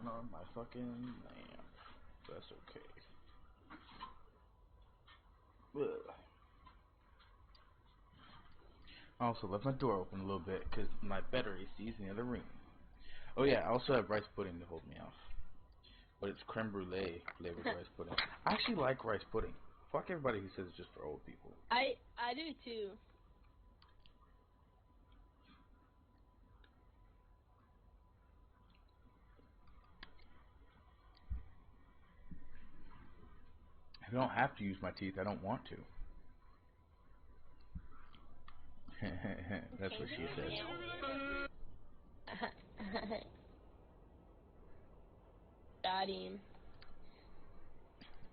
turn on my fucking lamp. That's okay. Ugh. I also left my door open a little bit because my better AC is in the other room. Oh yeah, I also have rice pudding to hold me off. But it's creme brulee flavored rice pudding. I actually like rice pudding. Fuck everybody who says it's just for old people. I do too. I don't have to use my teeth. I don't want to. That's what she said. Got him.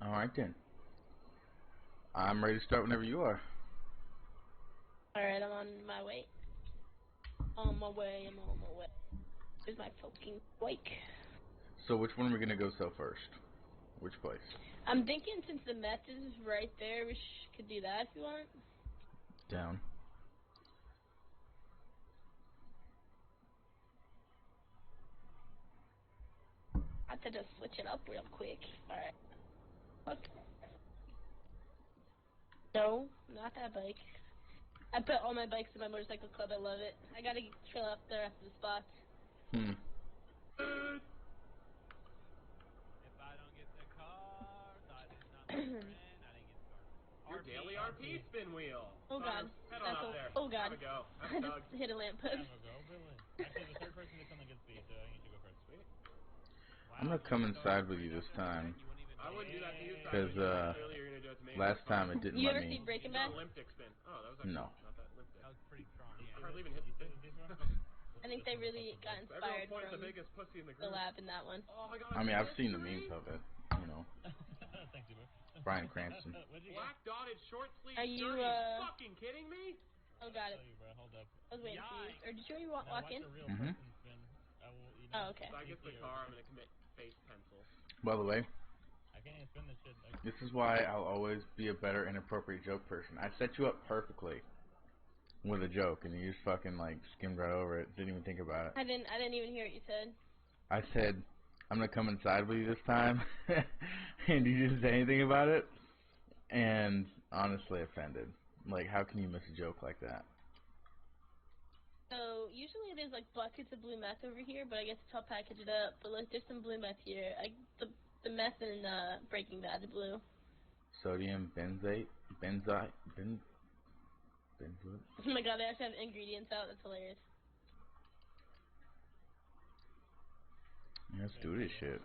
Alright then. I'm ready to start whenever you are. Alright, I'm on my way. On my way, I'm on my way. Here's my fucking bike. So which one are we going to go sell first? Which place? I'm thinking since the meth is right there, we could do that if you want. Down. I have to just switch it up real quick. Alright. Okay. No, not that bike. I put all my bikes in my motorcycle club. I love it. I gotta chill up there after the spots. Hmm. If I don't get the cars, I did not make friend. I didn't get the cars. Your daily RP spin wheel. Oh god. Head on up there. Oh god. Have a go. I just hit a lamppost. Have a go, Billy. Actually, the third person did something good speed, so I think you should go first. Sweet. Wow, I'm going to come inside with you this time. I wouldn't do that to you. Because last time it didn't you let ever me. see Breaking Bad? Olympic spin. Oh, that was actually No. not that Olympic. That was pretty strong. Yeah. Hardly even hit the spin. I think they really got inspired from the biggest pussy in the the lab in that one. Oh, I got I mean, I've seen the memes of it. You know. Thanks, Uber. Bryan Cranston. Black dotted short sleeve Are you, shirt. Are you fucking kidding me? Oh, got it. Bro, hold up. I was waiting for you. Or did you already walk in? Mm-hmm. Oh, okay. If I get the car, I'm gonna commit face pencil. By the way, I can't even spin this shit. this is why I'll always be a better inappropriate joke person. I set you up perfectly with a joke, and you just fucking like skimmed right over it. Didn't even think about it. I didn't even hear what you said. I said, I'm gonna come inside with you this time, and you didn't say anything about it, and honestly offended. Like, how can you miss a joke like that? So, usually there's like buckets of blue meth over here, but I guess it's how package it up. But like, there's some blue meth here. The meth in Breaking Bad, the blue. Sodium benzoate? Benzoate? Benzoate? Oh my god, they actually have ingredients out. That's hilarious. Let's do this shit. Oh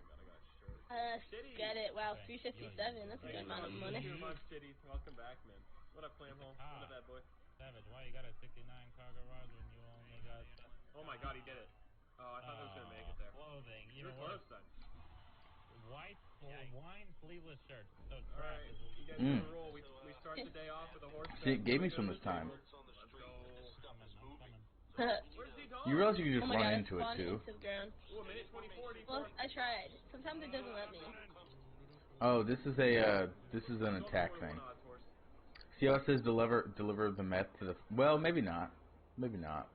my god, I got a shirt. Get it. Wow, 357. That's a good amount of money. Thank you much, Shitty. Welcome back, man. What up, Clamhole? What up, bad boy? Savage, why you got a 69 car garage when you only got... Oh my god, he did it. Oh, I thought I was gonna make it there. Clothing. You're close, son. White, wine, sleeveless shirts. So alright, you guys know the rule. We start the day off with a horse. See, it gave me some this time. Let's go. You realize you can just run into it, too? Ooh, a minute 24. Well, I tried. Sometimes it doesn't let me. Oh, this is an attack thing. See how it says deliver the meth to the... Well, maybe not. Maybe not.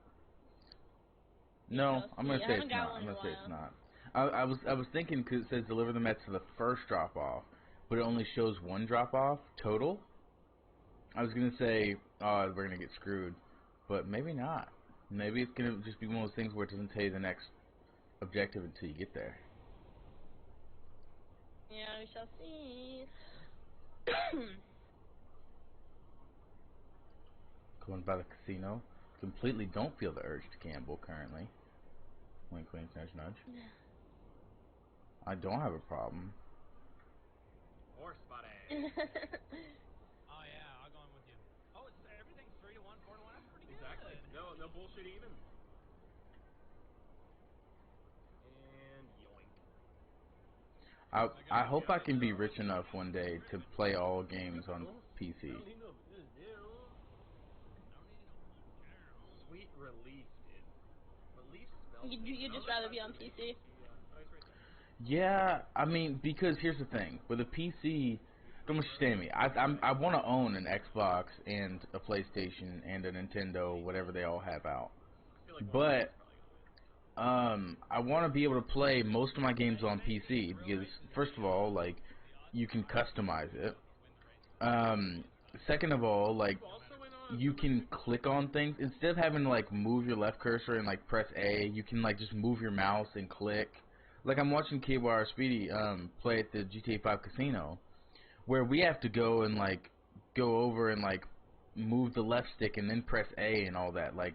No, I'm gonna say it's not. I'm gonna say it's not. I was thinking because it says deliver the meth to the first drop off, but it only shows one drop off total. I was gonna say, oh, we're gonna get screwed, but maybe not. Maybe it's gonna just be one of those things where it doesn't tell you the next objective until you get there. Yeah, we shall see. Going by the casino. Completely don't feel the urge to gamble currently. Wink, wink, nudge, nudge. I don't have a problem. Horse body. Oh yeah, I'll go in with you. Oh, it's everything's 3 to 1, 4 to 1. That's pretty good. Exactly. No bullshit even. And yoink. I hope I can be rich enough one day to play all games on PC. Sweet relief, dude. Relief smells. You'd just rather be on PC. Yeah, I mean, because here's the thing. With a PC, don't understand me. I want to own an Xbox and a PlayStation and a Nintendo, whatever they all have out. But I want to be able to play most of my games on PC because, first of all, like, you can customize it. Second of all, like, you can click on things instead of having to like move your left cursor and like press A. You can like just move your mouse and click. Like I'm watching KYR Speedy play at the GTA 5 casino, where we have to go and like go over and like move the left stick and then press A and all that like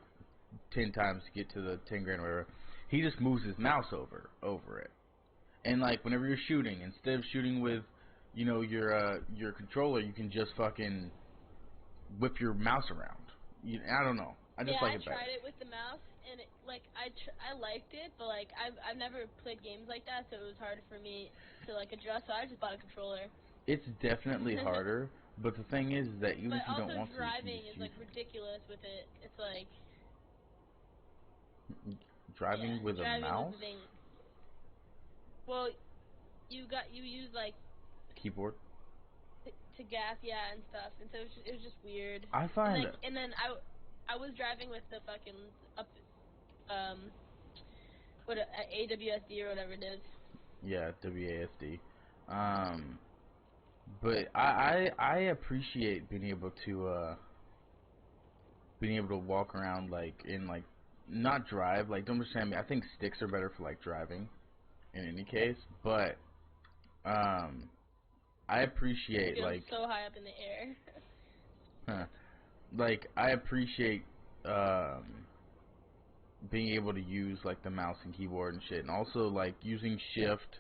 10 times to get to the 10 grand or whatever. He just moves his mouse over it. And like whenever you're shooting, instead of shooting with, you know, your controller, you can just fucking whip your mouse around. I don't know. I just like it better. Yeah, I tried it with the mouse, and it, like I liked it, but like I've never played games like that, so it was hard for me to like adjust. So I just bought a controller. It's definitely harder, but the thing is that even if you don't want to, But also driving you is like ridiculous with it. It's like driving with a mouse. Is the thing. Well, you use like Keyboard. To gas, yeah, and stuff, and so it was just weird. I find and then I was driving with the fucking up what AWSD or whatever it is. Yeah, WASD. But I appreciate being able to walk around like in like not drive, like don't understand me. I think sticks are better for like driving in any case, but I appreciate like so high up in the air. like I appreciate being able to use like the mouse and keyboard and shit, and also like using shift.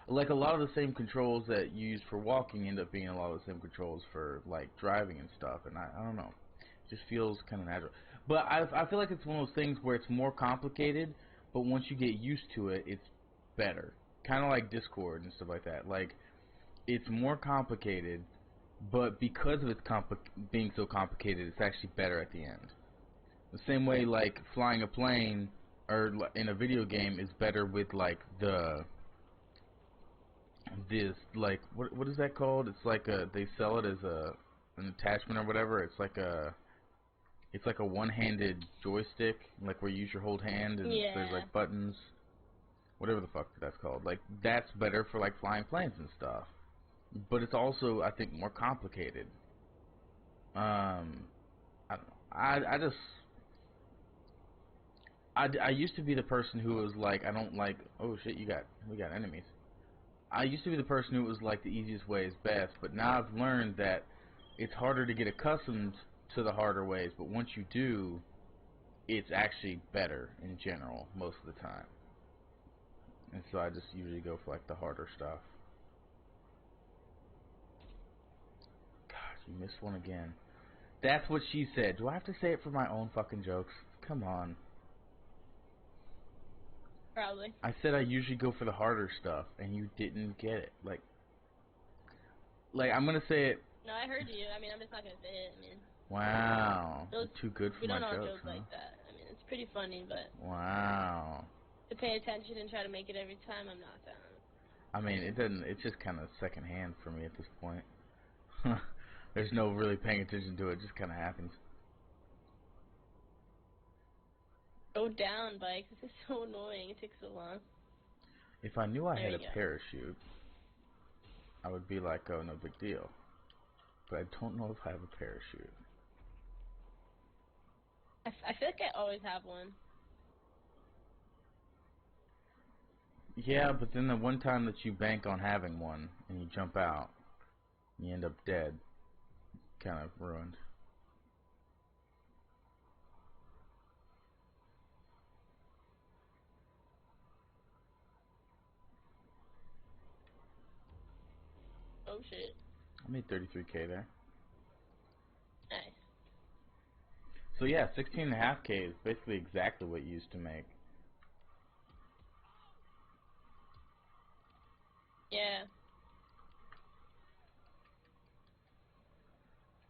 Like a lot of the same controls that you use for walking end up being a lot of the same controls for like driving and stuff, and I don't know, it just feels kind of natural. But I feel like it's one of those things where it's more complicated, but once you get used to it, it's better. Kind of like Discord and stuff like that. Like it's more complicated, but because of its being so complicated, it's actually better at the end. The same way like flying a plane or in a video game is better with like this like what is that called? It's like they sell it as an attachment or whatever. It's like a one-handed joystick, like where you use your whole hand and there's like buttons, whatever the fuck that's called. Like that's better for like flying planes and stuff. But it's also I think more complicated. I don't know. I used to be the person who was like I don't like oh shit we got enemies. I used to be the person who was like the easiest way is best, but now I've learned that it's harder to get accustomed to the harder ways, but once you do, it's actually better in general most of the time. And so I just usually go for like the harder stuff. God, you missed one again. That's what she said. Do I have to say it for my own fucking jokes? Come on. Probably. I said I usually go for the harder stuff, and you didn't get it. Like I'm gonna say it. No, I heard you. I mean, I'm just not gonna say it. I mean. Wow. You're too good for my jokes, We don't all joke huh? like that. I mean, it's pretty funny, but. Wow. To pay attention and try to make it every time, I'm not that. I mean, it doesn't. It's just kind of secondhand for me at this point. There's no really paying attention to it. It just kind of happens. Go down, bike. This is so annoying. It takes so long. If I knew I had a parachute, I would be like, oh, no big deal. But I don't know if I have a parachute. I feel like I always have one. Yeah, but then the one time that you bank on having one and you jump out, you end up dead. Kind of ruined. Oh shit. I made 33K there. Nice. So yeah, 16.5K is basically exactly what you used to make. Yeah.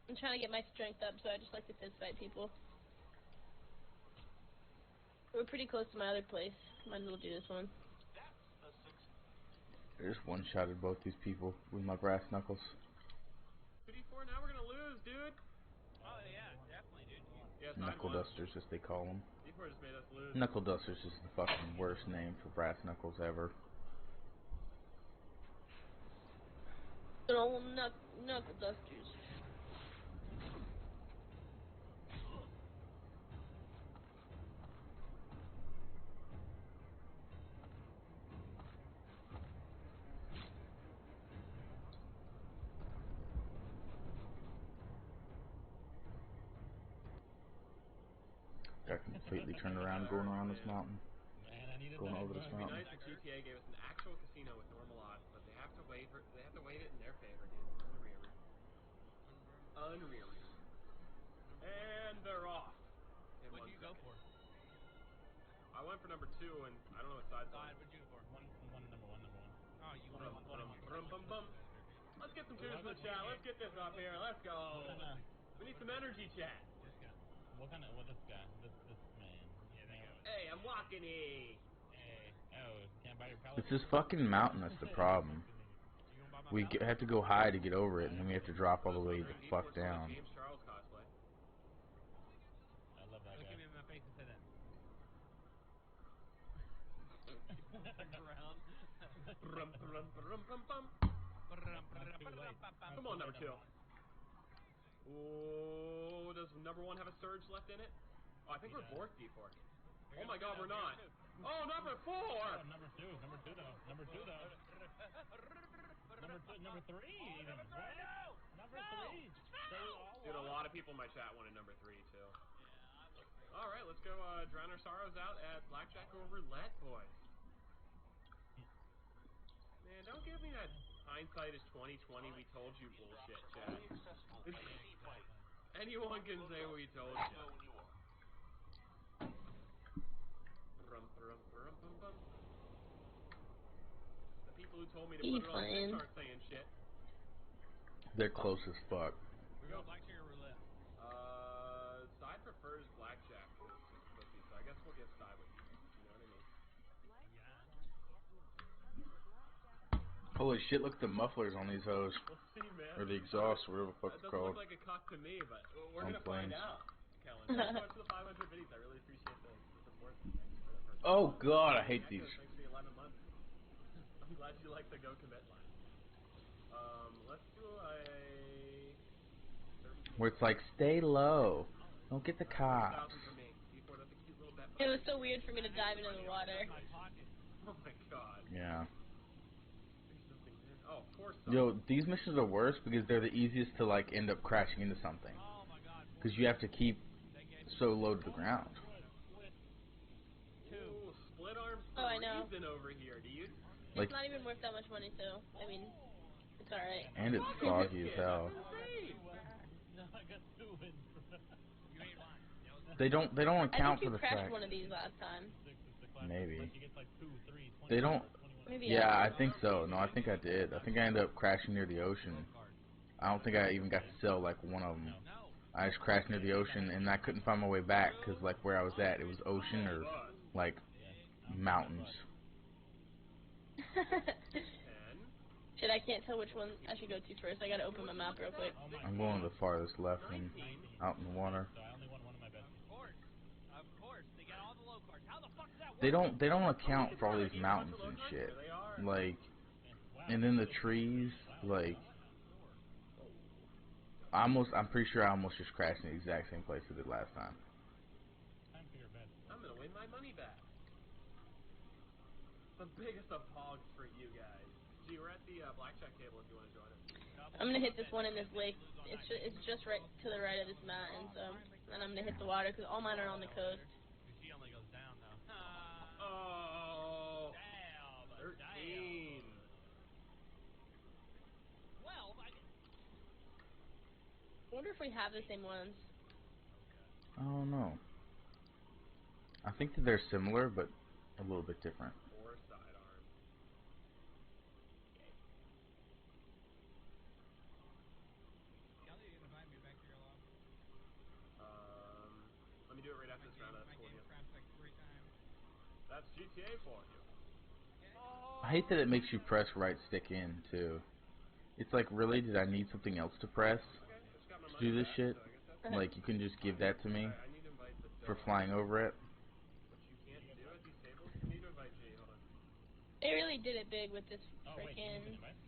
I'm trying to get my strength up, so I just like to fist fight people. We're pretty close to my other place. Might as well do this one. I just one-shotted both these people with my brass knuckles. 2d4, now we're gonna lose, dude. Oh yeah, definitely, dude. Yes, Knuckle dusters, as they call them. You D4 just made us lose. Knuckle Duster's just the fucking worst name for brass knuckles ever. Good old knuckle dusters. Got completely turned around going around this mountain. Man, I needed Going that. over this It'd be mountain. nice if GTA gave us an actual casino with normal odds, but they have to weight it in their favor, dude. Unreal. And they're off. In What one do you go second. for? I went for number 2, and I don't know what side's on. Side, what'd you go for? Number one. Oh, you Brum, went brum, one. brum, bum, bum. Let's get some tunes in the chat. Let's get this up here. Let's go. We need some energy, chat. Just go. What this guy? This man. Yeah, that guy was. Hey, I'm walking Hey. Oh, can't buy your pallet? It's this fucking mountain that's the problem. You gonna buy my We pallet? have to go high to get over it, and then we have to drop all the way the fuck down. James Charles cosplay. I love that Look guy. at me in my face and say that. Around. Brum, brum, brum, brum, bum. Come on, number 2. Oh, does number 1 have a surge left in it? Oh, I think we're fourth D4. Oh my god, we're not. Oh, number 4! Oh, number two though. Number 3 even. What? Number 3 even. Dude, a lot of people in my chat wanted number 3 too. Alright, let's go drown our sorrows out at Blackjack or Roulette, boys. Man, don't give me that hindsight is 2020, we told you bullshit, chat. Anyone can say we told you. Brum. The people who told me to put it on 6 aren't saying shit. They're close as fuck. We go blackjack or roulette. Side prefers blackjack because it's just pussy, so I guess we'll give side with you. You know what I mean? Holy shit, look at the mufflers on these hoes. We'll see, man. Or the exhaust, whatever the fuck That it's doesn't called. look like a cock to me, but we're On gonna find flames. out. Kellen, thanks so much for the 500 videos. I really appreciate the support. Thanks for the person. Oh god, I hate these. Thanks for the 11 months. I'm glad you like the go commit line. Let's do a 13. Where it's like, stay low. Don't get the cops. 20,000 for me. D4, that's a cute little bet. It was so weird for me to dive into the water. My pocket. Oh my god. Yeah. There's nothing there. Oh, poor son. Yo, these missions are worse because they're the easiest to like end up crashing into something. Oh my god. Because you have to keep They gave me so low to the ground. Ooh, split arms Oh, I know. freezing over here, dude. Like, It's not even worth that much money, so, I mean, it's alright. and it's foggy as hell. No, I got 2 wins. You ain't lying. They don't I account think for you the crashed fact. one of these last time. Maybe. Unless you get like 2, 3, 20, They don't. 21. Maybe Yeah, I I think so. No, I think I did. I think I ended up crashing near the ocean. I don't think I even got to sell like one of them. No. I just crashed near the ocean and I couldn't find my way back because like where I was at, it was ocean or like mountains. 10. Shit, I can't tell which one I should go to first. I gotta open my map real quick. I'm going to the farthest left and out in the water. So I only won one of my bets. Of course. They got all the low cards. How the fuck does that work? They don't account for all these mountains and shit. Like, and then the trees. Like, I'm pretty sure I almost just crashed in the exact same place I did last time. Time for your bet. I'm gonna win my money back. The biggest of hogs for you guys. Gee, we're at the blackjack table if you want to join us. I'm gonna hit this one in this lake. It's just right to the right of this mountain, so then I'm gonna hit the water because all mine are on the coast. She only goes down though. Oh, Damn. 13. 12. I wonder if we have the same ones. I don't know. I think that they're similar, but a little bit different. 4 sidearm. Kelly, you gonna invite me back to your log? Let me do it right after this round. That's cool. Game craps like 3 times. That's GTA for you. I hate that it makes you press right stick in too. It's like, really, did I need something else to press Okay, I just got my to money do this back, shit? so I guess that's Like, you can just give that to me I need to invite the for dog. flying over it. They really did it big with this Oh wait, you freaking. need the device?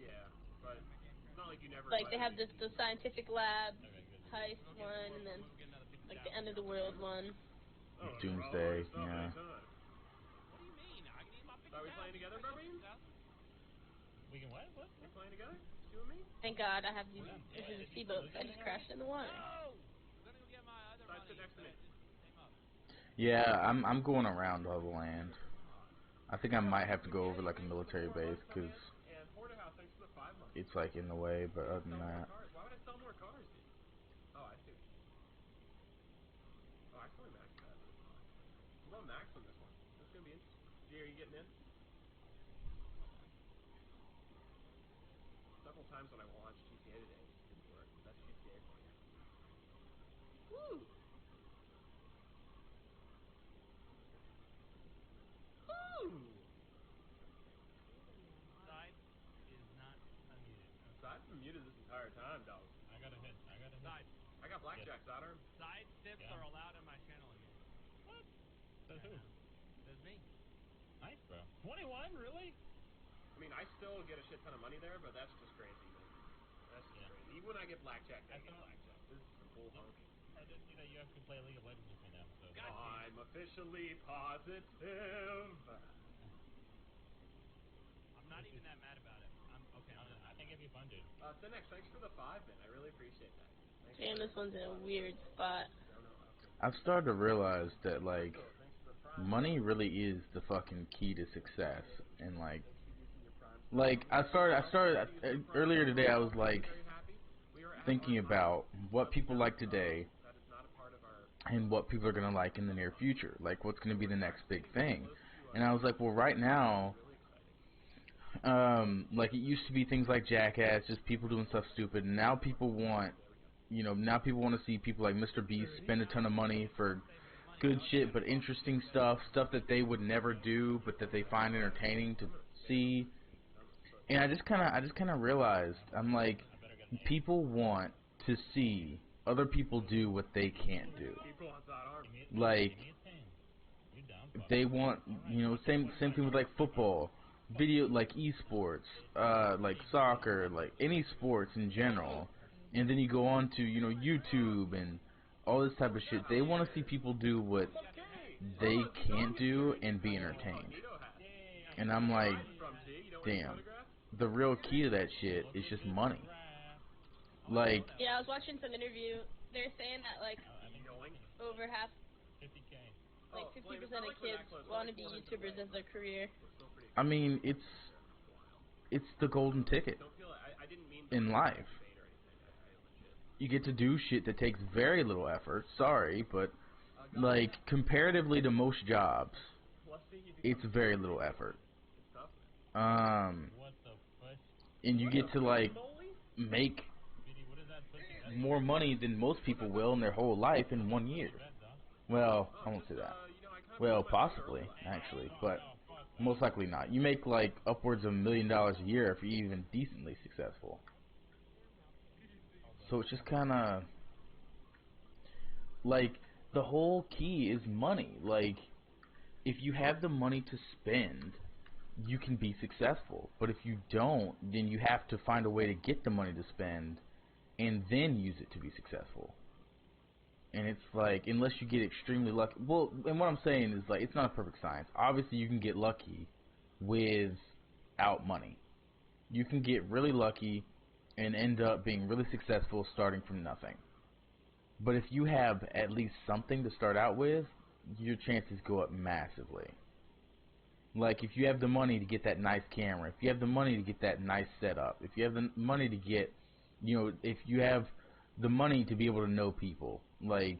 Yeah, but it's not like you never. Like they have this the scientific lab Okay, good. heist one, and then like the end of the world one. Oh, Doomsday, stop yeah. anytime. What do you mean? I need my 50,000. Are we playing together, Barbarian? We can what? What? We playing together? You and me? Thank God I have these. This is a speedboat. I just crashed in the water. No! I'm gonna go get my other Side, money. sit next to me. It came up. Yeah, I'm going around all the land. I think I might have to go over like a military base because And Porterhouse, thanks for the 5 months. it's like in the way. But other than Sell more that, cars. Why would I sell more cars, dude? Oh, I see. Oh, I still max that. I'm going max on this one. This is gonna be interesting. G, are you getting in? Several times when I launched GTA today, it just didn't work. That's GTA for you. Woo! Woo! Side is not unmuted. Side's been muted this entire time, dog. I got a hit. I got a hit. Side. I got blackjack, Sider. Side tips Yeah. are allowed in my channel again. What? Says who? Says me. Nice, bro. 21? Really? I mean, I still get a shit ton of money there, but that's just crazy, man. That's just Yeah. crazy. Even when I get blackjack, I I get thought- blackjack. This is some bull honky. I didn't see that you actually play League of Legends with me now. So God. I'm officially positive. I'm not even that mad about it. I'm okay. I think it'd be fun, dude. Cinex, thanks for the 5, man. I really appreciate that. Thanks Damn, this one's in a weird spot. I've started to realize that like Thanks for the Prime. money really is the fucking key to success. And like I started earlier today. I was like thinking about what people like today That is not a part of our. and what people are gonna like in the near future. Like what's gonna be the next big thing. And I was like, well, right now, like it used to be things like Jackass, just people doing stuff stupid. And now people want, now people want to see people like Mr. Beast spend a ton of money for good shit, but interesting stuff that they would never do, but that they find entertaining to see. And I just kind of realized, I'm like, people want to see other people do what they can't do. People on sidearm. Like, Give me a 10. You down, fuck. they want, same thing with like football, video, like esports, like soccer, like any sports in general. And then you go on to, YouTube and all this type of shit. They want to see people do what they can't do and be entertained. And I'm like, damn, the real key to that shit is just money. Like, Yeah, I was watching some interview. They're saying that like over half, 50K. like 50% of kids want to be YouTubers as their career. I mean, it's the golden ticket in life. You get to do shit that takes very little effort. Sorry, but like comparatively to most jobs, it's very little effort. What the fuck? And you get to like make BD, what is that pussy? more money than most people will in their whole life in 1 year. Well, I won't say that. Well, possibly, actually, but most likely not. You make like upwards of $1 million a year if you're even decently successful. So it's just kind of like the whole key is money. Like, if you have the money to spend, you can be successful. But if you don't, then you have to find a way to get the money to spend and then use it to be successful. And it's like, unless you get extremely lucky. Well, and what I'm saying is, like, it's not a perfect science. Obviously, you can get lucky without money. You can get really lucky and end up being really successful starting from nothing. But if you have at least something to start out with, your chances go up massively. Like, if you have the money to get that nice camera, if you have the money to get that nice setup, if you have the money to get, if you have the money to be able to know people. Like,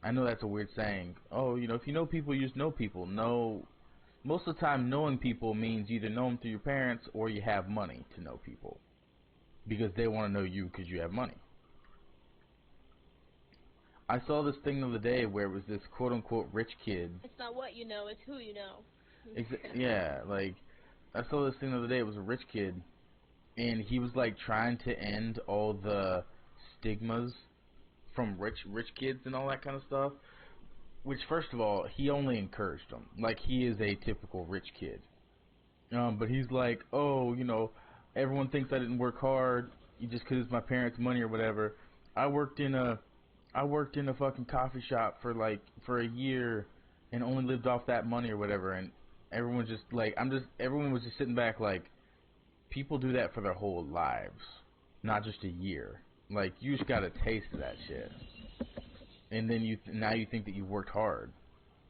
I know that's a weird saying. Oh, if you know people, you just know people. No, most of the time knowing people means you either know them through your parents or you have money to know people. Because they want to know you because you have money. I saw this thing the other day where it was this quote-unquote rich kid. It's not what you know, it's who you know. Yeah, like, I saw this thing the other day. It was a rich kid, and he was like trying to end all the stigmas from rich kids and all that kind of stuff. Which, first of all, he only encouraged them. Like, he is a typical rich kid. But he's like, oh, everyone thinks I didn't work hard just 'cause it's my parents' money or whatever. I worked in a fucking coffee shop for a year and only lived off that money or whatever. And everyone's just like, everyone was just sitting back like, people do that for their whole lives, not just a year. Like, you just got a taste of that shit, and then now you think that you worked hard,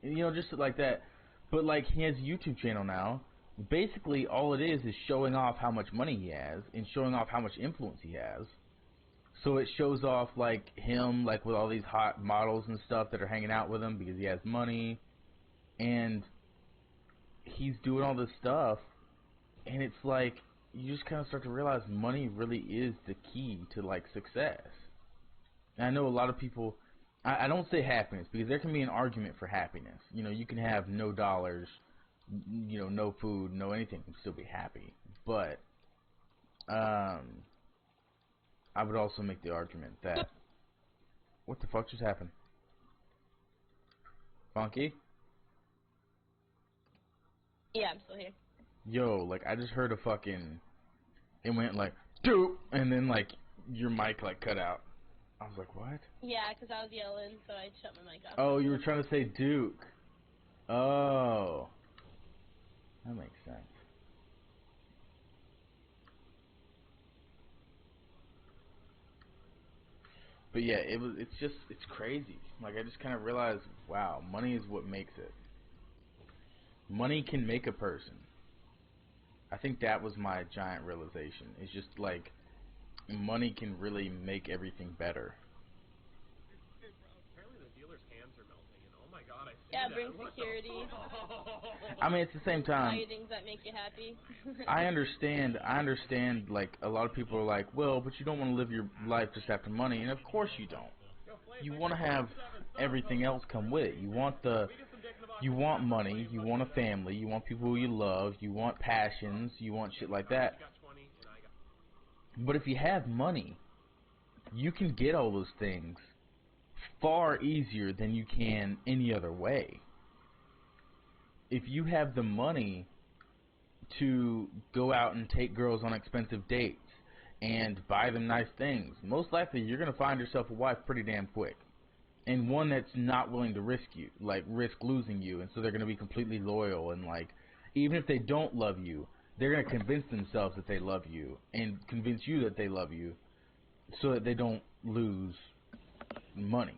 just like that. But like, he has a YouTube channel now. Basically, all it is showing off how much money he has and showing off how much influence he has. So it shows off like him, like with all these hot models and stuff that are hanging out with him because he has money, and he's doing all this stuff, and it's like you just kind of start to realize money really is the key to like success. And I know a lot of people. I don't say happiness because there can be an argument for happiness. You can have no dollars, no food, no anything, and still be happy. But I would also make the argument that what the fuck just happened? Funky? Yeah, I'm still here. Yo, like I just heard a fucking. It went like doop, and then like your mic like cut out. I was like, what? Yeah, 'cause I was yelling, so I shut my mic off. Oh, you were trying to say Duke. Oh, that makes sense. But yeah, it's crazy. Like I just kind of realized, wow, money is what makes it. Money can make a person. I think that was my giant realization. It's just like money can really make everything better. Apparently the dealer's hands are melting, and oh my god, I see Yeah, that. bring What security. I mean, at the same Buy time, you things that make you happy. I understand, like, a lot of people are like, well, but you don't want to live your life just after money, and of course you don't. You want to have everything else come with it. You want money, you want a family, you want people who you love, you want passions, you want shit like that. But if you have money, you can get all those things far easier than you can any other way. If you have the money to go out and take girls on expensive dates and buy them nice things, most likely you're going to find yourself a wife pretty damn quick. And one that's not willing to risk losing you, and so they're going to be completely loyal, and like, even if they don't love you, they're going to convince themselves that they love you and convince you that they love you so that they don't lose money,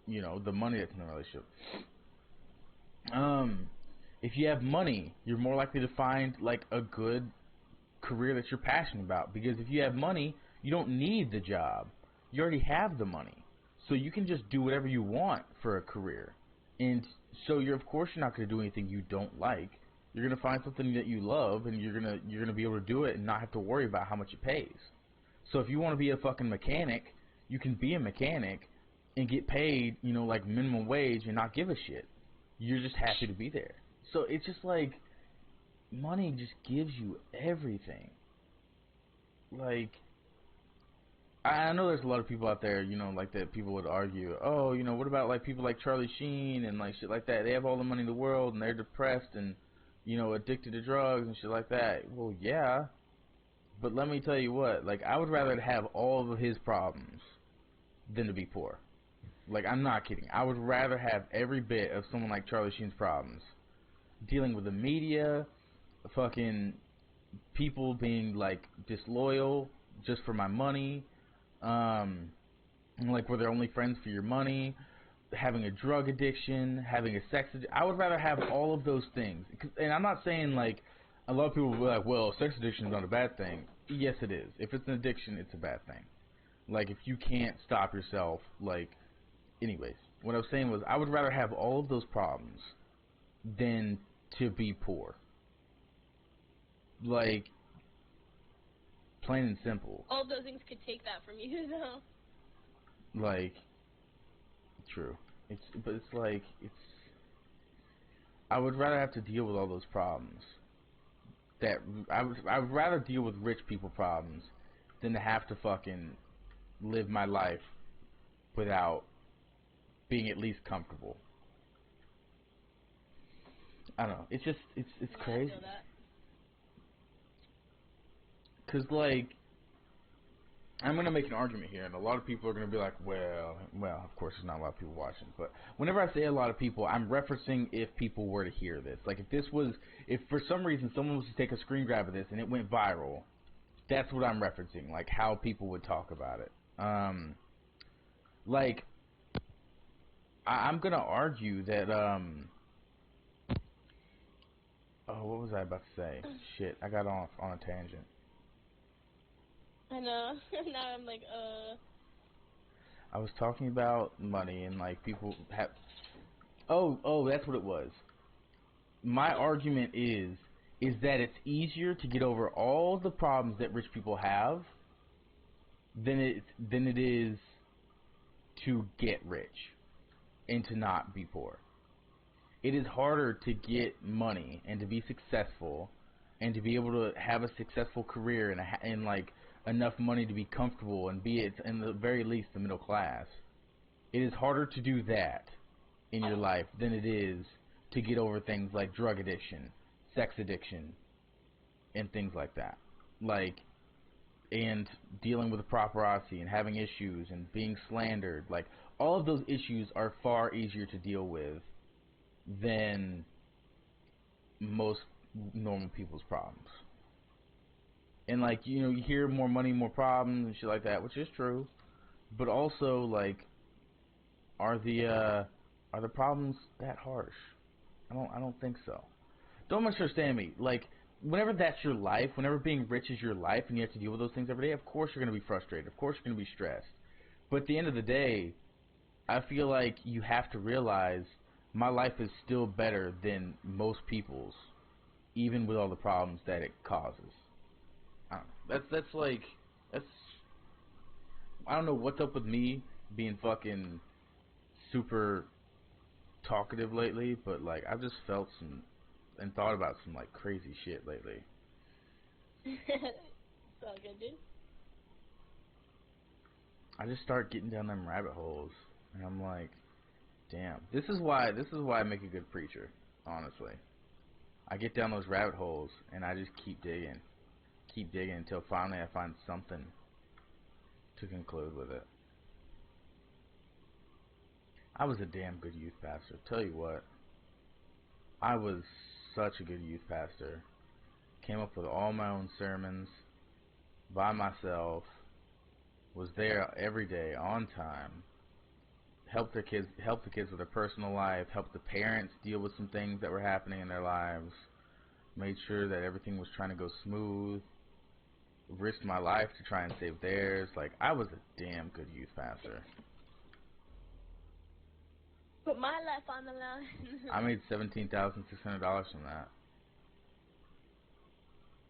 the money that's in the relationship. If you have money, you're more likely to find like a good career that you're passionate about, because if you have money, you don't need the job. You already have the money. So you can just do whatever you want for a career. And so of course you're not going to do anything you don't like. You're going to find something that you love, and you're going to be able to do it and not have to worry about how much it pays. So if you want to be a fucking mechanic, you can be a mechanic and get paid, like minimum wage and not give a shit. You're just happy to be there. So it's just like money just gives you everything. Like, I know there's a lot of people out there, like that people would argue, oh, what about like people like Charlie Sheen and like shit like that? They have all the money in the world and they're depressed and, addicted to drugs and shit like that. Well, yeah, but let me tell you what, like, I would rather have all of his problems than to be poor. Like, I'm not kidding. I would rather have every bit of someone like Charlie Sheen's problems. Dealing with the media, fucking people being like disloyal just for my money, like where they're only friends for your money, having a drug addiction, having a sex addiction. I would rather have all of those things. And I'm not saying like a lot of people will be like, well, sex addiction is not a bad thing. Yes, it is. If it's an addiction, it's a bad thing. Like if you can't stop yourself, like, anyways, what I was saying was I would rather have all of those problems than to be poor. Like, plain and simple. All of those things could take that from you, though. Like, true. But it's like, I would rather have to deal with all those problems. I would rather deal with rich people problems than to have to fucking live my life without being at least comfortable. I don't know. It's just, it's Yeah, I crazy. feel that. Because, like, I'm going to make an argument here, and a lot of people are going to be like, well, of course there's not a lot of people watching, but whenever I say a lot of people, I'm referencing if people were to hear this. Like, if for some reason someone was to take a screen grab of this and it went viral, that's what I'm referencing, like, how people would talk about it. Like, I'm going to argue that, oh, what was I about to say? Shit, I got off on a tangent. I know. Now I'm like, I was talking about money and, like, people have... Oh, that's what it was. My argument is that it's easier to get over all the problems that rich people have than it is to get rich and to not be poor. It is harder to get money and to be successful and to be able to have a successful career and like enough money to be comfortable and be it in the very least the middle class. It is harder to do that in your life than it is to get over things like drug addiction, sex addiction, and things like that. Like, and dealing with paparazzi and having issues and being slandered. Like, all of those issues are far easier to deal with than most normal people's problems. And, like, you know, you hear more money, more problems and shit like that, which is true. But also, like, are the problems that harsh? I don't think so. Don't misunderstand me. Like, whenever that's your life, whenever being rich is your life and you have to deal with those things every day, of course you're going to be frustrated. Of course you're going to be stressed. But at the end of the day, I feel like you have to realize my life is still better than most people's, even with all the problems that it causes. I don't know. That's I don't know what's up with me being fucking super talkative lately, but like I've just felt some and thought about some like crazy shit lately. it's all good, dude. I just start getting down them rabbit holes, and I'm like, damn. This is why I make a good preacher. Honestly, I get down those rabbit holes, and I just keep digging until finally I find something to conclude with it. I was a damn good youth pastor. Tell you what, I was such a good youth pastor. Came up with all my own sermons by myself. Was there every day on time. Helped the kids with their personal life. Helped the parents deal with some things that were happening in their lives. Made sure that everything was trying to go smooth. Risked my life to try and save theirs. Like, I was a damn good youth pastor. Put my life on the line. I made $17,600 from that.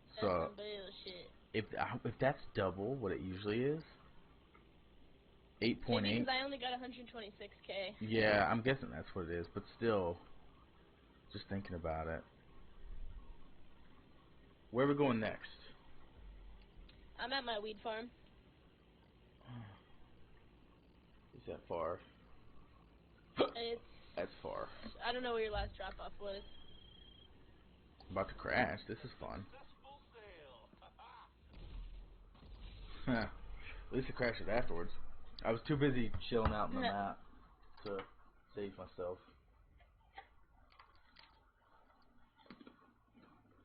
That's So, some bullshit. if that's double what it usually is, 8.8. Because I only got 126K. Yeah, I'm guessing that's what it is, but still, just thinking about it. Where are we going next? I'm at my weed farm. Is that far? That's far. I don't know where your last drop off was. I'm about to crash. This is fun. At least I crashed it afterwards. I was too busy chilling out in the map to save myself.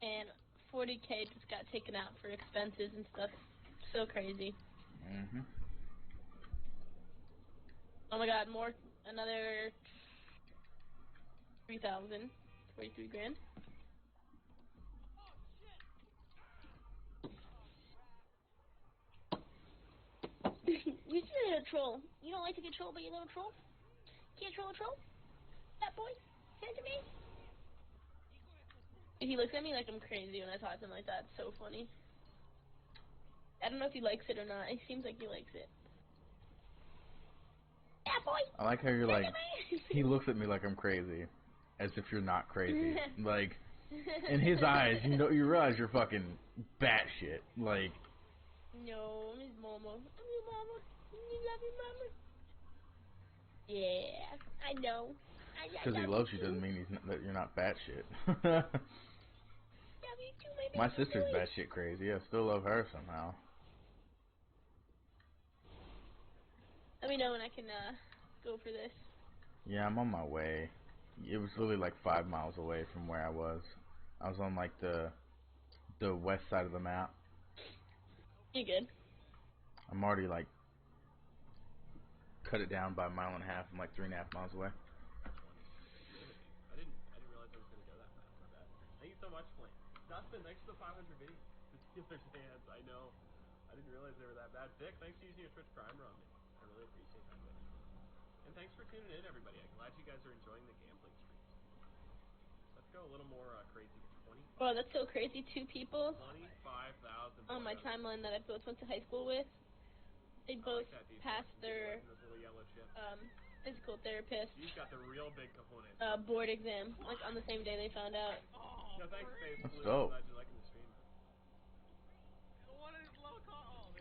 And 40K just got taken out for expenses and stuff. So crazy. Mhm. Oh my god, another 3,000, 43 grand. You just a troll. You don't like to get trolled by your little troll? Can't troll a troll? That boy? Send it to me? He looks at me like I'm crazy when I talk to him like that. It's so funny. I don't know if he likes it or not. It seems like he likes it. Yeah, boy! I like how you're like, he looks at me like I'm crazy, as if you're not crazy. Like, in his eyes, you realize you're fucking batshit. Like, no, I'm his mama. I'm your mama. You love your mama? Yeah, I know. because he loves you doesn't mean that you're not batshit. Love you too, maybe My I can sister's do it. batshit crazy. I still love her somehow. Let me know when I can go for this. Yeah, I'm on my way. It was literally like 5 miles away from where I was. I was on like the west side of the map. You good? I'm already like cut it down by a mile and a half. I'm like 3.5 miles away. I didn't realize I was gonna go that fast. My bad. Thank you so much, Flame. Dustin, thanks for the 500 videos. The Steelers fans, I know. I didn't realize they were that bad. Vic, thanks for using your Twitch Primer on me. I really appreciate that, Vic. And thanks for tuning in, everybody. I'm glad you guys are enjoying the gambling streams. Let's go a little more crazy here. 20. Oh, that's so crazy. 2 people 25,000 on my timeline that I both went to high school with. They both that, dude. passed their This little yellow chip. physical therapist He's got the real big cojones. board exam, like on the same day they found out. No, thanks, Faith. That's Blue. dope. Glad you're liking the stream. What is low call?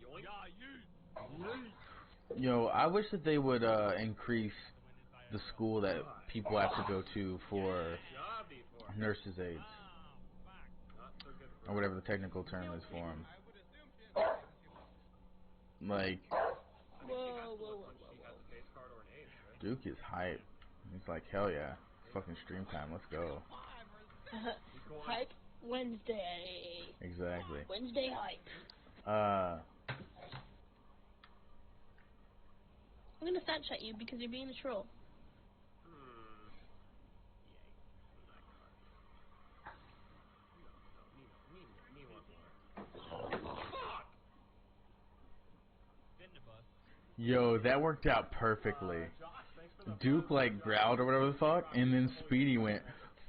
Yoink. Yeah, you. Yo, I wish that they would increase the school that people have to go to for Job before. nurses' aides, Oh, fuck. Not so good for or whatever the technical term is for them. I would assume she has Like, I think she has Whoa, to whoa, look whoa, when she has a face card or an ace, right? Duke is hype. He's like, hell yeah, fucking stream time, let's go. He's going. Hype Wednesday. Exactly. Wednesday hype. I'm gonna Snapchat you because you're being a troll. Me want more. Fuck! Get in the bus. Yo, that worked out perfectly. Josh, thanks for the Duke like growled or whatever the fuck, and then Speedy went,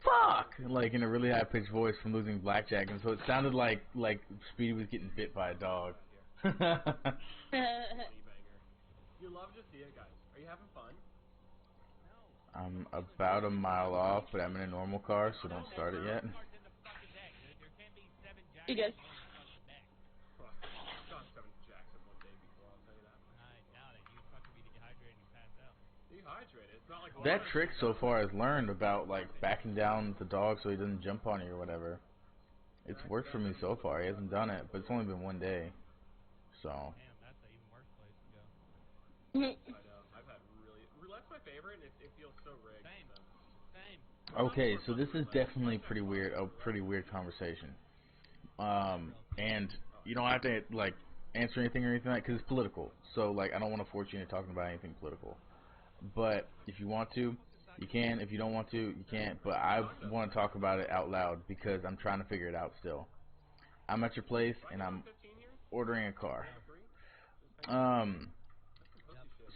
fuck! Like in a really high pitched voice from losing blackjack, and so it sounded like Speedy was getting bit by a dog. Money banger. You love to see it, guys. Are you having fun? I'm about a mile off, but I'm in a normal car, so don't start it yet. Cards in the fucking deck. There can't be 7 jacks You good? in one fucking deck. Got 7 jacks in one day before, I'll tell you that. I doubt it. You fucking be dehydrated and pass out. Dehydrated. It's not like That trick so far has learned about like backing down the dog so he doesn't jump on you or whatever. It's worked for me so far. He hasn't done it, but it's only been 1 day. So. Damn, that's an even worse place to go. I know. I've had roulette's my favorite, and it feels so rigged. Same. So. Same. Okay, so this is definitely pretty weird. A pretty weird conversation. And you don't have to like answer anything or anything like because it's political. So like I don't want to force you into talking about anything political. But if you want to, you can. If you don't want to, you can't. But I want to talk about it out loud because I'm trying to figure it out still. I'm at your place and I'm ordering a car.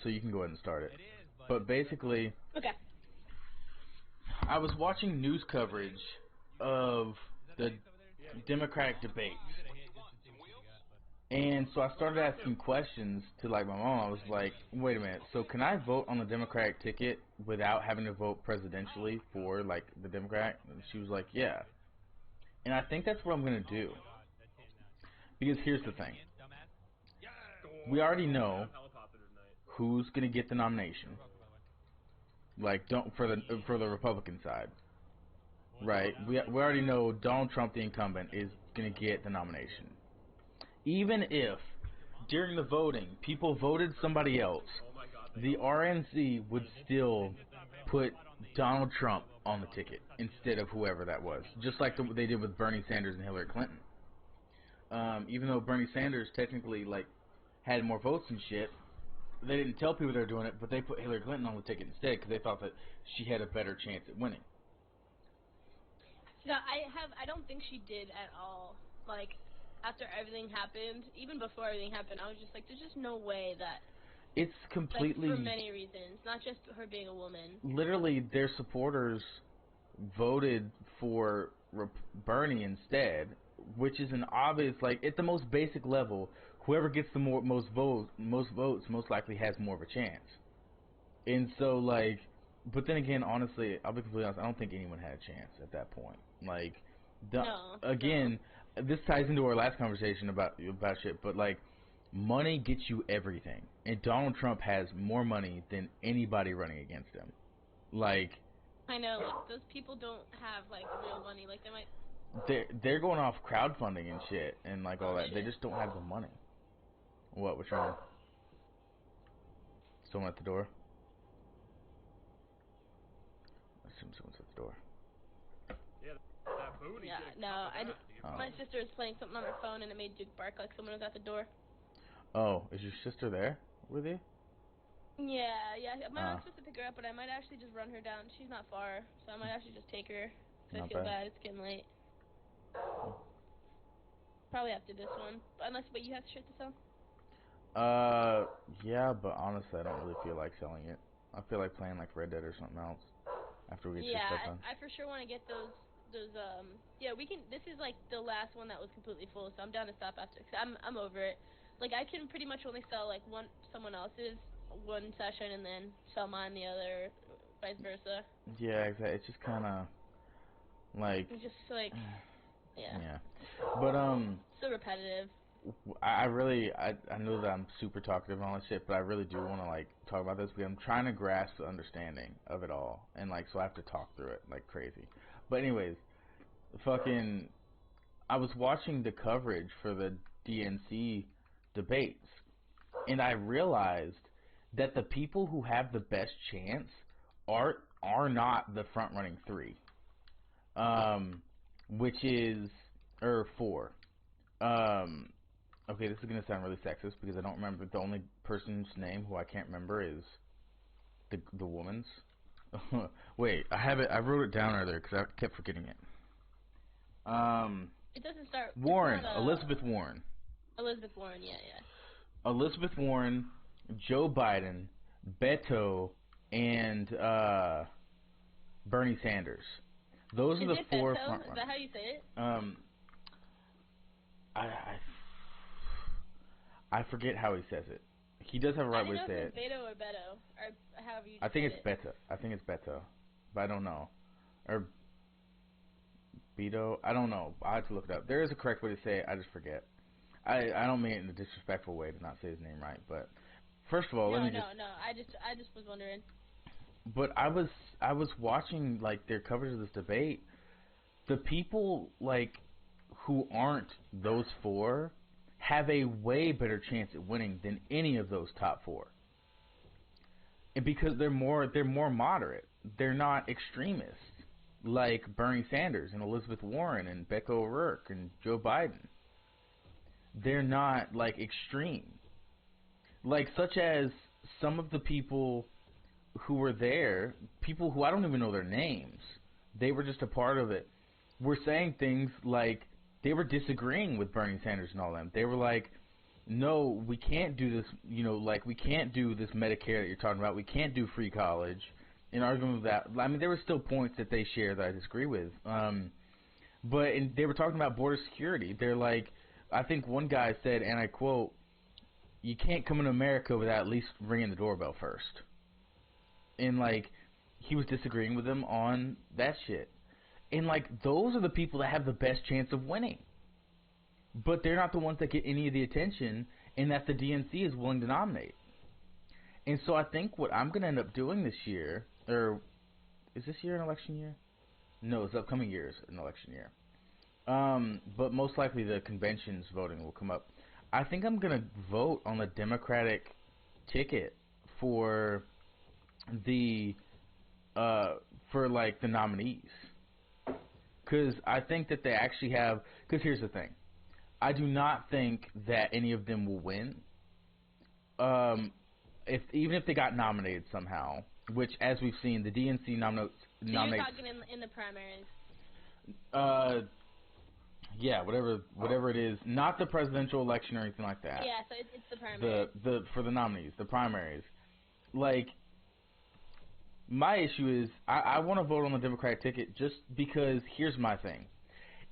So you can go ahead and start it. It is, But basically, Okay. I was watching news coverage of the Democratic debates. And so I started asking questions to like my mom. I was like, wait a minute, so can I vote on the Democratic ticket without having to vote presidentially for like the Democrat? And she was like, yeah. And I think that's what I'm going to do. Because here's the thing. We already know who's going to get the nomination. Like don't for the Republican side. Right? We already know Donald Trump the incumbent is going to get the nomination. Even if during the voting people voted somebody else, the RNC would still put Donald Trump on the ticket instead of whoever that was, just like they did with Bernie Sanders and Hillary Clinton. Even though Bernie Sanders technically like had more votes and shit, they didn't tell people they were doing it, but they put Hillary Clinton on the ticket instead because they thought that she had a better chance at winning. No, I don't think she did at all. Like, after everything happened, even before everything happened, I was just like, there's just no way that. It's completely. Like, for many reasons, not just her being a woman. Literally, their supporters voted for Bernie instead, which is an obvious, like, at the most basic level, whoever gets the most votes most likely has more of a chance. And so, like, but then again, honestly, I'll be completely honest, I don't think anyone had a chance at that point. Like, this ties into our last conversation about shit, but, like, money gets you everything. And Donald Trump has more money than anybody running against him. Like, I know, like, those people don't have, like, real money. Like, they might they're going off crowdfunding and shit and like all Oh, that. They shit. just don't have the money. What? What's wrong? Someone at the door. I assume someone's at the door. Yeah, that booty. Yeah, get a no, cup of I that, just, dude. my sister was playing something on her phone and it made Duke bark like someone was at the door. Oh, is your sister there with you? Yeah, I might Ah. not supposed to pick her up, but I might actually just run her down. She's not far, so I might actually just take her. Cause I Not feel bad. bad. It's getting late. Probably after this one. But unless, you have shit to sell? Yeah, but honestly, I don't really feel like selling it. I feel like playing like Red Dead or something else after we get your stuff done. I for sure want to get those, yeah, we can, this is like the last one that was completely full, so I'm down to stop after, cause I'm over it. Like, I can pretty much only sell, like, someone else's one session and then sell mine the other, vice versa. Yeah, exactly. It's just kind of like It's just, like, yeah. yeah. But So repetitive. I know that I'm super talkative and all that shit, but I really do want to like talk about this because I'm trying to grasp the understanding of it all, and like so I have to talk through it like crazy. But anyways, fucking, I was watching the coverage for the DNC debates, and I realized that the people who have the best chance are not the front running three, which is or four. Okay, this is gonna sound really sexist because I don't remember the only person's name who I can't remember is the woman's. Wait, I have it. I wrote it down earlier because I kept forgetting it. It doesn't start. Warren, It's not, Elizabeth Warren. Elizabeth Warren, yeah. Elizabeth Warren, Joe Biden, Beto, and Bernie Sanders. Those are the four Beto? front Is runners. that how you say it? I forget how he says it. He does have a right way to say it. I didn't know if it was Beto or Beto, or however you I think said it's Beto. I think it's Beto, but I don't know. Or Beto. I don't know. I have to look it up. There is a correct way to say it. I just forget. I don't mean it in a disrespectful way to not say his name right, but first of all, let me just. No. I just was wondering. But I was watching like their coverage of this debate. The people like who aren't those four have a way better chance at winning than any of those top four. And because they're more moderate. They're not extremists like Bernie Sanders and Elizabeth Warren and Beto O'Rourke and Joe Biden. They're not like extreme. Like such as some of the people who were there, people who I don't even know their names. They were just a part of it. Were saying things like they were disagreeing with Bernie Sanders and all them. They were like, no, we can't do this, like we can't do this Medicare that you're talking about. We can't do free college. And arguing with that, I mean, there were still points that they share that I disagree with. But they were talking about border security. They're like, I think one guy said, and I quote, you can't come into America without at least ringing the doorbell first. And like, he was disagreeing with them on that shit. And like, those are the people that have the best chance of winning. But they're not the ones that get any of the attention and that the DNC is willing to nominate. And so I think what I'm going to end up doing this year, or is this year an election year? No, it's upcoming year is an election year. But most likely the convention's voting will come up. I think I'm going to vote on the Democratic ticket for the, the nominees. Because I think that they actually have, because here's the thing. I do not think that any of them will win. Even if they got nominated somehow, which as we've seen, the DNC nominates. So you're talking in the primaries. Yeah, whatever it is, not the presidential election or anything like that. Yeah, so it's the primaries. For the nominees, the primaries. Like, my issue is I want to vote on the Democratic ticket just because here's my thing.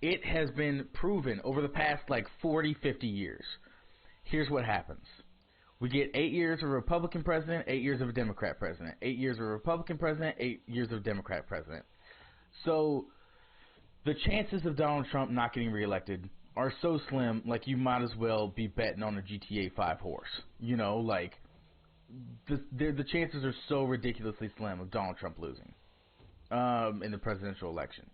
It has been proven over the past like 40, 50 years. Here's what happens. We get 8 years of a Republican president, 8 years of a Democrat president. 8 years of a Republican president, 8 years of a Democrat president. So the chances of Donald Trump not getting reelected are so slim, like you might as well be betting on a GTA 5 horse. Like the chances are so ridiculously slim of Donald Trump losing in the presidential election.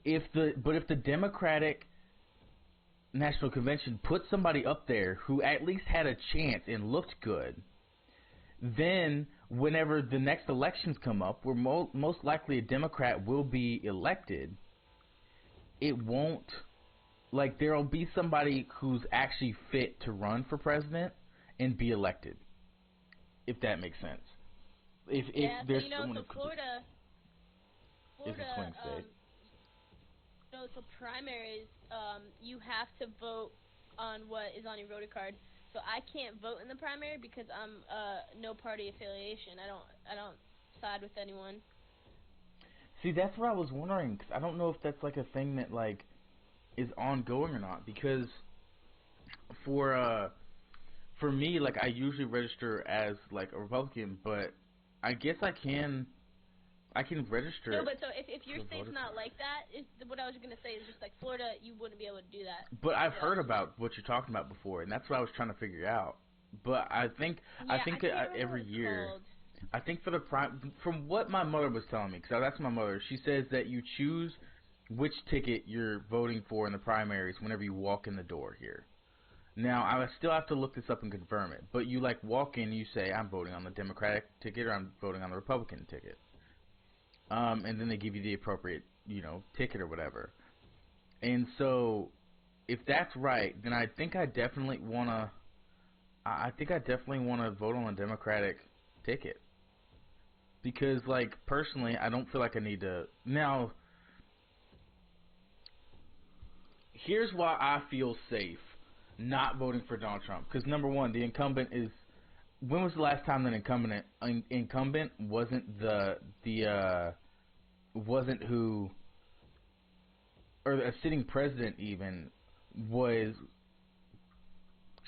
if the Democratic National Convention put somebody up there who at least had a chance and looked good, then whenever the next elections come up, where most likely a Democrat will be elected, it won't, like, there'll be somebody who's actually fit to run for president and be elected, if that makes sense. If there's someone so Florida, is a swing state. So primaries, you have to vote on what is on your voter card. So I can't vote in the primary because I'm no party affiliation. I don't side with anyone. See, that's what I was wondering, because I don't know if that's like a thing that like is ongoing or not. Because for me, like I usually register as like a Republican, but I guess I can register. No, but so if your state's not like that, what I was gonna say is just like Florida, you wouldn't be able to do that. But I've heard about what you're talking about before, and that's what I was trying to figure out. But I think every year, I think for the from what my mother was telling me, because that's my mother, she says that you choose which ticket you're voting for in the primaries whenever you walk in the door here. Now, I still have to look this up and confirm it, but you like walk in, you say I'm voting on the Democratic ticket or I'm voting on the Republican ticket. And then they give you the appropriate, ticket or whatever. And so, if that's right, then I think I definitely wanna vote on a Democratic ticket. Because, like, personally, I don't feel like I need to. Now, here's why I feel safe not voting for Donald Trump. Because number one, the incumbent is. When was the last time that incumbent wasn't wasn't who, or a sitting president even was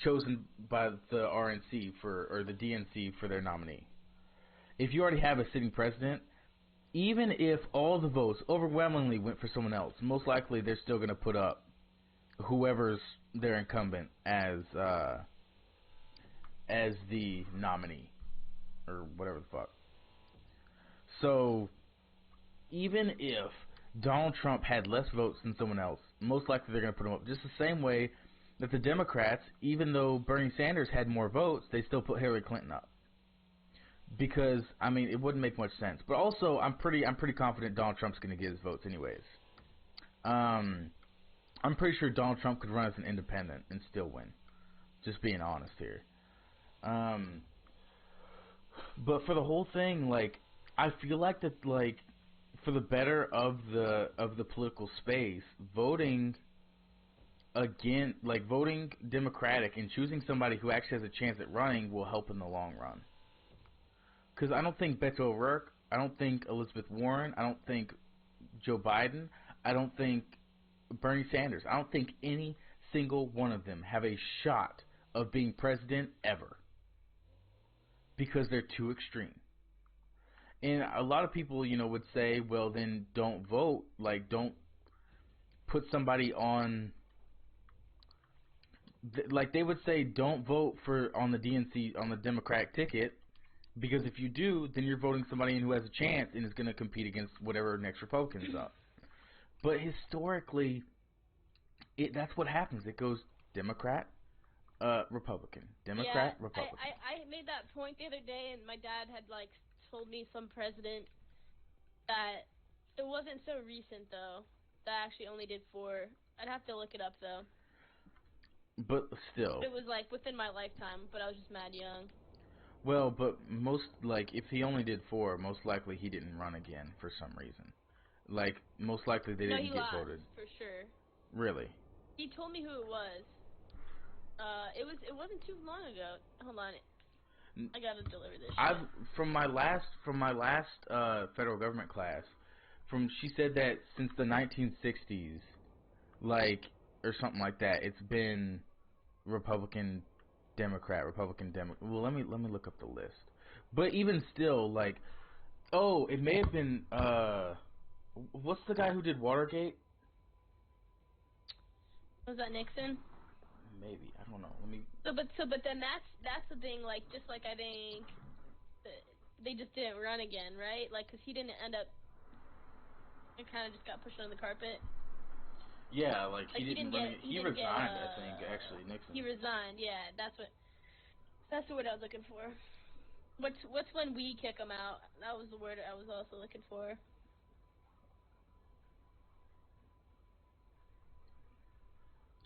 chosen by the RNC or the DNC for their nominee? If you already have a sitting president, even if all the votes overwhelmingly went for someone else, most likely they're still going to put up whoever's their incumbent as the nominee or whatever the fuck. So even if Donald Trump had less votes than someone else, most likely they're going to put him up. Just the same way that the Democrats, even though Bernie Sanders had more votes, they still put Hillary Clinton up. Because, I mean, it wouldn't make much sense. But also, I'm pretty confident Donald Trump's going to get his votes anyways. I'm pretty sure Donald Trump could run as an independent and still win. Just being honest here. But for the whole thing, like, I feel like that, like, for the better of the political space, voting Democratic and choosing somebody who actually has a chance at running will help in the long run. Because I don't think Beto O'Rourke, I don't think Elizabeth Warren, I don't think Joe Biden, I don't think Bernie Sanders, I don't think any single one of them have a shot of being president ever. Because they're too extreme. And a lot of people, would say, well, then don't vote. Like, don't put somebody on. Like, they would say, don't vote on the DNC, on the Democratic ticket, because if you do, then you're voting somebody in who has a chance and is going to compete against whatever next Republican's up. But historically, that's what happens. It goes Democrat, Republican, Democrat, Republican. I made that point the other day, and my dad had, like, told me some president that it wasn't so recent, though, that actually only did 4. I'd have to look it up, though. But still. It was, like, within my lifetime, but I was just mad young. Well, but if he only did 4, most likely he didn't run again for some reason. Like, most likely they didn't get voted. For sure. Really? He told me who it was. It wasn't too long ago. Hold on. I gotta deliver this shit. From my last federal government class, she said that since the 1960s, like, or something like that, it's been Republican, Democrat. Well, let me look up the list. But even still, like, it may have been what's the guy who did Watergate? Was that Nixon? Maybe, I don't know. Let me. But then that's the thing. Like, just like I think they just didn't run again, right? Like, 'cause he didn't end up It kind of just got pushed under the carpet. Yeah, like he Like didn't he run. didn't get. He He didn't get. resigned, I think. Actually, Nixon. He resigned. Yeah, that's what. That's the word I was looking for. What's when we kick him out? That was the word I was also looking for.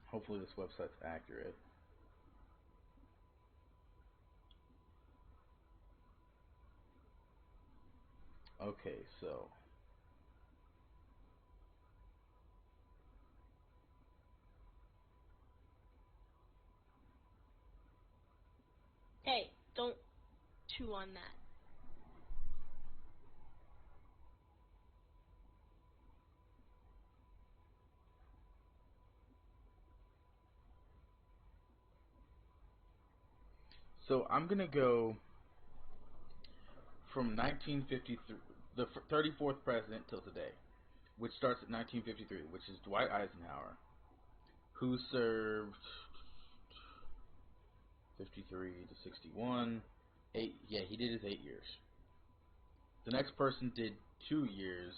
Hopefully, this website's accurate. Okay, so Hey, don't chew on that. I'm gonna go from 1953, the 34th president till today, which starts at 1953, which is Dwight Eisenhower, who served 53 to 61. Yeah, he did his 8 years. The next person did 2 years,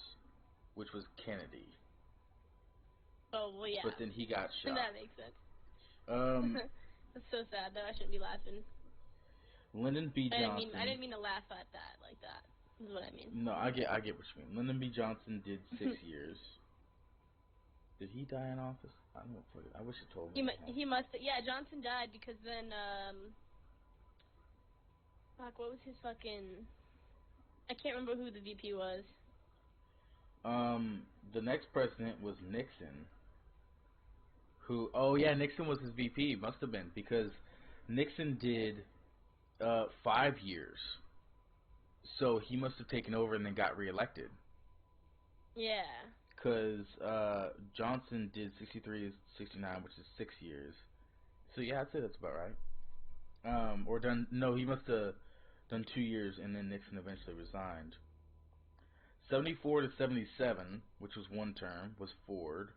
which was Kennedy. Oh well, yeah. But then he got shot. That makes sense. That's so sad though. I shouldn't be laughing. Lyndon B. Johnson. I didn't mean to laugh at that like that. Is what I mean. No, I get what you mean. Lyndon B. Johnson did 6 years. Did he die in office? I don't know. I wish it told me. He must. Yeah, Johnson died because then fuck, what was his fucking? I can't remember who the VP was. The next president was Nixon. Who? Oh yeah, Nixon was his VP. Must have been because Nixon did 5 years. So he must have taken over and then got reelected. Yeah. Because Johnson did 63 to 69, which is 6 years. So yeah, I'd say that's about right. Or done. No, he must have done 2 years and then Nixon eventually resigned. 74 to 77, which was 1 term, was Ford.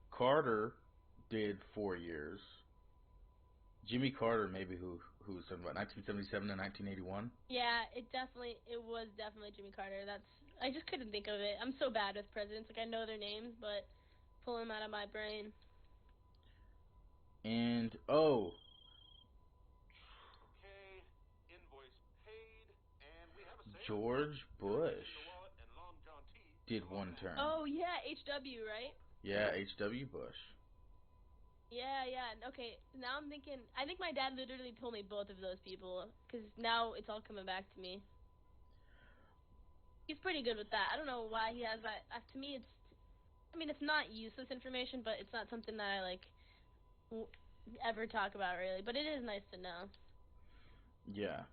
Carter did 4 years. Jimmy Carter, maybe who was talking about 1977 to 1981. Yeah, it was definitely Jimmy Carter. I just couldn't think of it. I'm so bad with presidents. Like I know their names, but pull them out of my brain. And George Bush did 1 term. Oh yeah, HW, right? Yeah, H.W. Bush. Yeah. Okay, now I'm thinking. I think my dad literally told me both of those people because now it's all coming back to me. He's pretty good with that. I don't know why he has that. To me, it's not useless information, but it's not something that I ever talk about really. But it is nice to know. Yeah.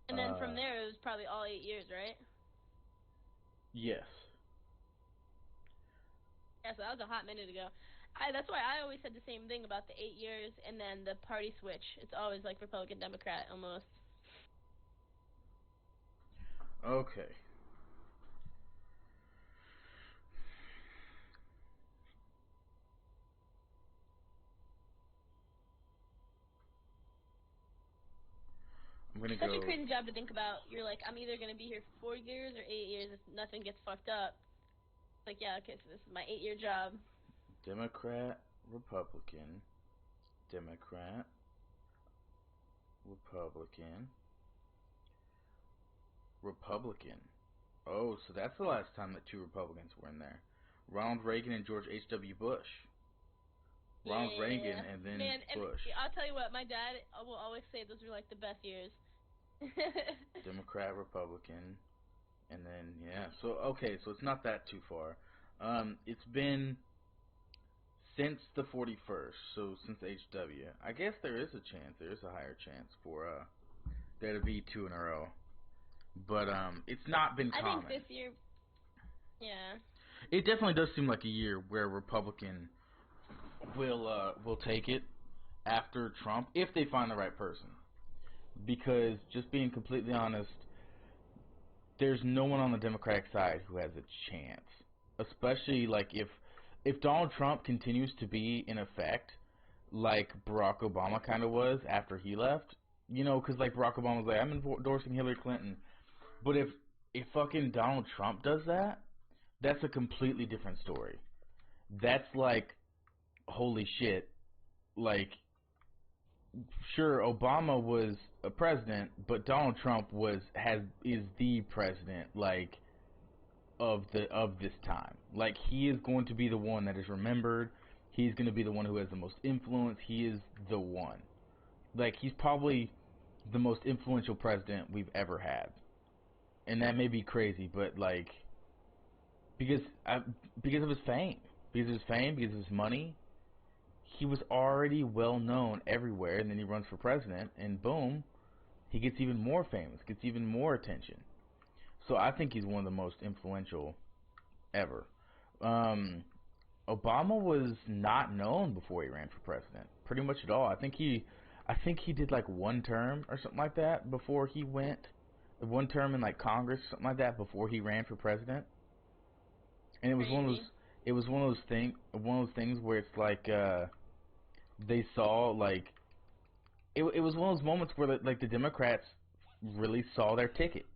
And then from there, it was probably all 8 years, right? Yes. Yeah, so that was a hot minute ago. That's why I always said the same thing about the 8 years and then the party switch. It's always like Republican, Democrat, almost. Okay. I'm gonna Such go. a crazy job to think about. You're like, I'm either gonna be here for 4 years or 8 years if nothing gets fucked up. Like, yeah, okay, so this is my 8-year job. Democrat, Republican, Democrat, Republican, Republican. Oh, so that's the last time that 2 Republicans were in there. Ronald Reagan and George H.W. Bush. Ronald Reagan and then Bush. I'll tell you what, my dad will always say those were like the best years. Democrat, Republican, and then yeah. So okay, so it's not that too far. It's been since the 41st, so since HW. I guess there is a chance. There is a higher chance for there to be 2 in a row. But it's not been common. I think this year, yeah. It definitely does seem like a year where Republican will take it after Trump if they find the right person. Because just being completely honest, there's no one on the Democratic side who has a chance. Especially like if Donald Trump continues to be in effect like Barack Obama kind of was after he left. You know, because like Barack Obama was like, I'm endorsing Hillary Clinton. But if fucking Donald Trump does that, that's a completely different story. That's like, holy shit. Like, sure, Obama was a president, but Donald Trump is the president, like, of this time. Like, he is going to be the one that is remembered. He's going to be the one who has the most influence. He is the one. Like, he's probably the most influential president we've ever had. And that may be crazy, but like, because of his fame, because of his money, he was already well known everywhere. And then he runs for president, and boom, he gets even more famous, gets even more attention. So I think he's one of the most influential ever. Obama was not known before he ran for president, pretty much at all. I think he did like one term or something like that before he went. One term in like Congress, something like that, before he ran for president. And it was one of those things where it's like they saw like it was one of those moments where the Democrats really saw their ticket.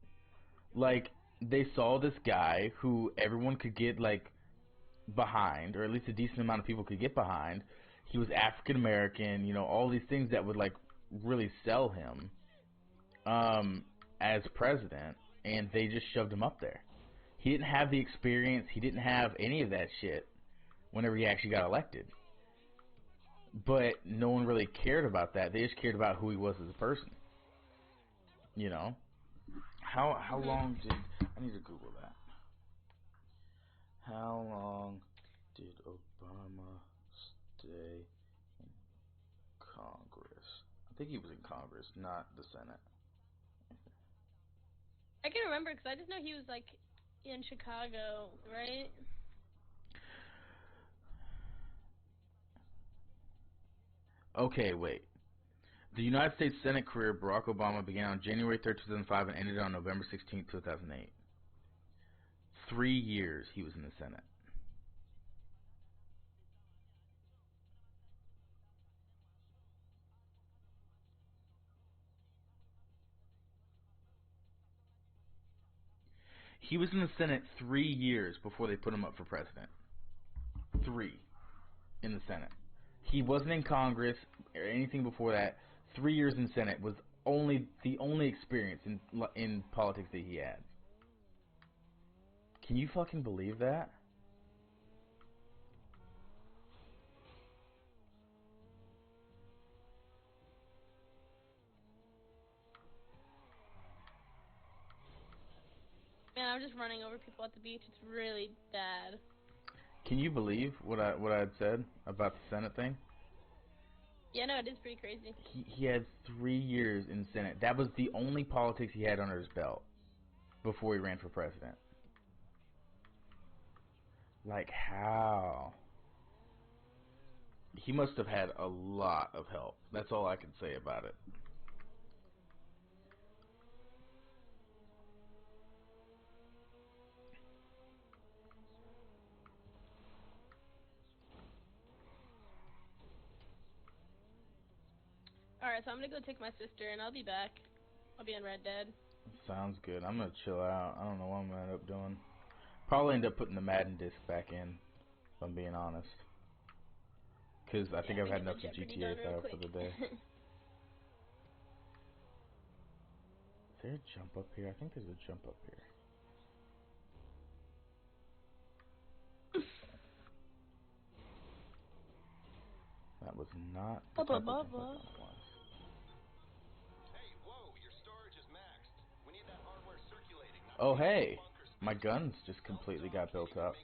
Like, they saw this guy who everyone could get like behind, or at least a decent amount of people could get behind. He was African American, you know, all these things that would like really sell him as president, and they just shoved him up there. He didn't have the experience, he didn't have any of that shit whenever he actually got elected. But no one really cared about that. They just cared about who he was as a person. You know? How long did I need to Google that. How long did Obama stay in Congress? I think he was in Congress, not the Senate. I can remember because I just know he was like in Chicago, right? Okay, wait. The United States Senate career of Barack Obama began on January 3rd, 2005 and ended on November 16th, 2008. 3 years he was in the Senate. He was in the Senate 3 years before they put him up for president. 3 in the Senate. He wasn't in Congress or anything before that. 3 years in Senate was the only experience in politics that he had. Can you fucking believe that? Man, I'm just running over people at the beach. It's really bad. Can you believe what I had said about the Senate thing? Yeah, no, it is pretty crazy. He had 3 years in Senate. That was the only politics he had under his belt before he ran for president. Like, how? He must have had a lot of help. That's all I can say about it. Alright, so I'm gonna go take my sister and I'll be back. I'll be on Red Dead. Sounds good. I'm gonna chill out. I don't know what I'm gonna end up doing. Probably end up putting the Madden disc back in, if I'm being honest. Because I think I've had enough of GTA 5 for the day. Is there a jump up here? I think there's a jump up here. That was not the type of jump I thought it was. Hey, whoa, your storage is maxed. We need that hardware circulating. Oh, hey! My guns just completely got built up.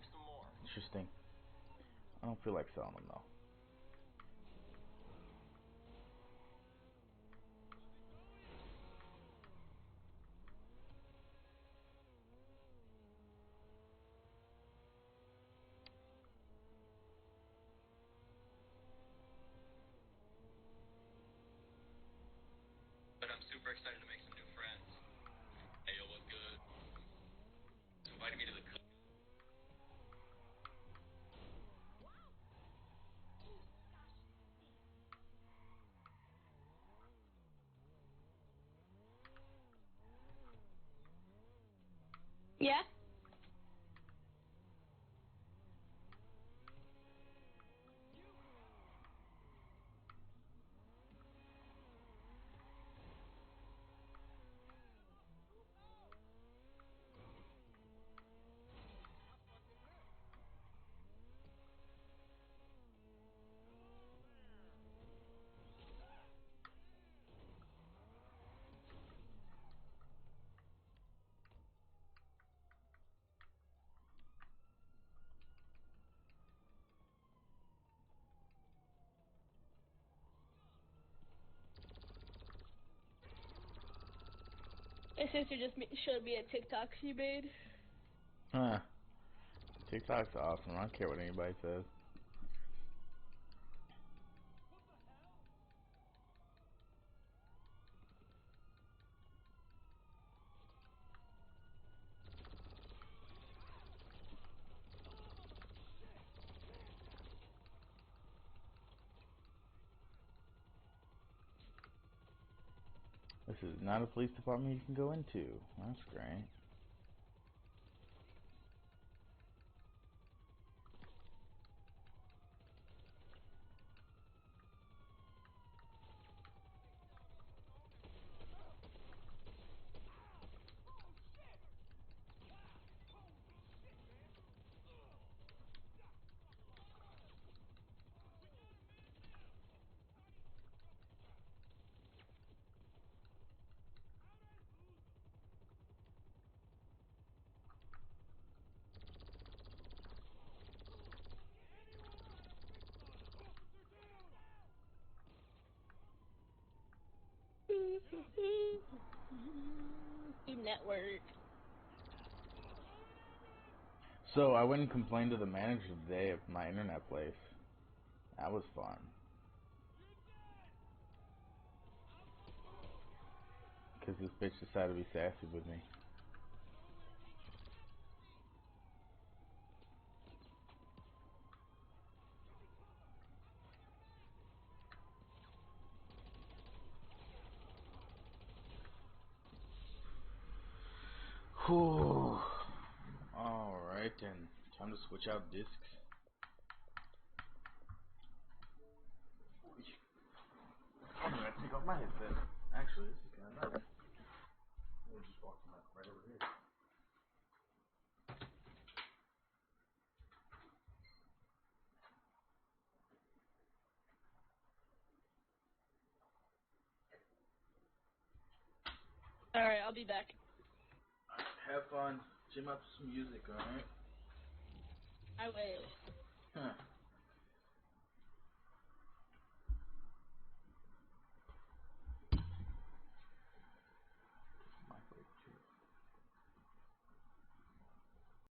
Interesting. I don't feel like selling them, though. But I'm super excited to make some new friends. Hey, yo, what's good? Invited me to the Yeah. My sister just showed me a TikTok she made. Huh. TikTok's awesome. I don't care what anybody says. This is not a police department you can go into. That's great. Network. So I went and complained to the manager today of my internet place. That was fun. Because this bitch decided to be sassy with me. Whew. Alright then. Time to switch out discs. I'm gonna take off my headset. Actually, this is kinda nice. We'll just walk right over here. Alright, I'll be back. Have fun. Jam up some music, alright? I will. Huh.